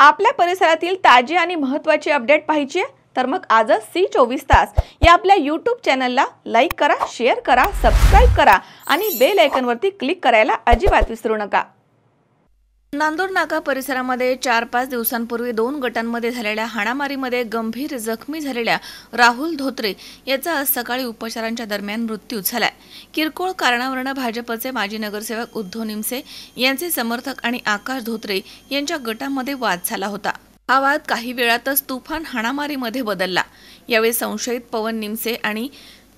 आपल्या परिसरातील ताजी आणि महत्त्वाची अपडेट पाहिजे तर मग आजच C24 तास या आपल्या YouTube चॅनलला लाईक करा, शेअर करा, सबस्क्राइब करा आणि बेल आयकॉनवरती क्लिक करायला अजिबात विसरू नका। नांदूर नाका परिसरामध्ये 4-5 दिवसांपूर्वी 2 गटांमध्ये झालेल्या हाणामारीमध्ये गंभीर जखमी झालेल्या राहुल धोत्रे याचा आज सकाळी उपचारांच्या दरम्यान मृत्यू झालाय। किरकोळ कारणावरून भाजपचे माजी नगरसेवक उद्धव निमसे यांचे समर्थक आणि आकाश धोत्रे यांच्या गटामध्ये वाद झाला होता। हा वाद काही वेळातच तुफान हाणामारीमध्ये बदलला। यावेळी संशयित पवन निमसे आणि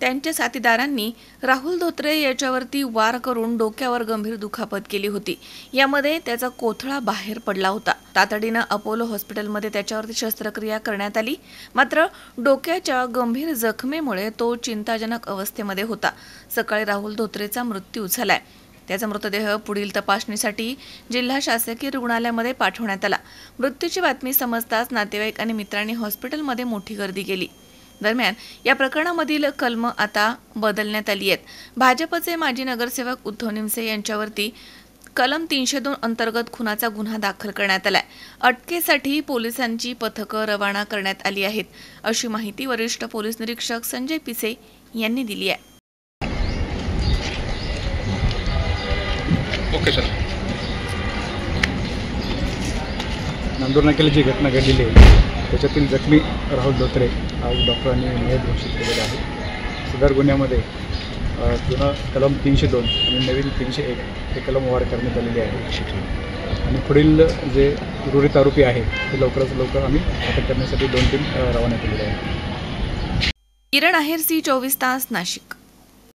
त्यांच्या साथीदारांनी राहुल धोत्रे याच्यावरती वार करून डोक्यावर गंभीर दुखापत केली होती। यामध्ये त्याचा कोथळा बाहेर पडला होता। तातडीने अपोलो हॉस्पिटलमध्ये त्याच्यावरती शस्त्रक्रिया करण्यात आली, मात्र डोक्याच्या गंभीर जखमेमुळे तो चिंताजनक अवस्थेमध्ये होता। सकाळी राहुल धोत्रेचा मृत्यू झालाय। त्याचा मृतदेह पुढील तपासणीसाठी जिल्हा शासकीय रुग्णालयामध्ये पाठवण्यात आला। मृत्यूची बातमी समजताच नातेवाईक आणि मित्रांनी हॉस्पिटलमध्ये मोठी गर्दी केली। दरम्यान या प्रकरणामधील कलम आता बदलण्यात आली आहेत। भाजपचे माजी नगरसेवक उद्धव निमसे यांच्यावरती कलम 302 अंतर्गत खुनाचा गुन्हा दाखल करण्यात आलाय। अटकेसाठी पोलिसांची पथकं रवाना करण्यात आली आहेत, अशी माहिती वरिष्ठ पोलीस निरीक्षक संजय पिसे यांनी दिली आहे। Okay sir. नांदूर नाक्याला जी घटना घडलेली आहे त्याच्यातील जखमी राहुल धोत्रे आज डॉक्टरांनी मयत घोषित केलेले आहे। सदर गुन्ह्यामध्ये जुना कलम 302 आणि नवीन 301 हे कलम वाढ करण्यात आलेले आहे आणि पुढील जे उर्वरित आरोपी आहे ते लवकरात लवकर आम्ही अटक करण्यासाठी 2 टीम रवाना केलेले आहे। किरण आहेर, C24 तास, नाशिक।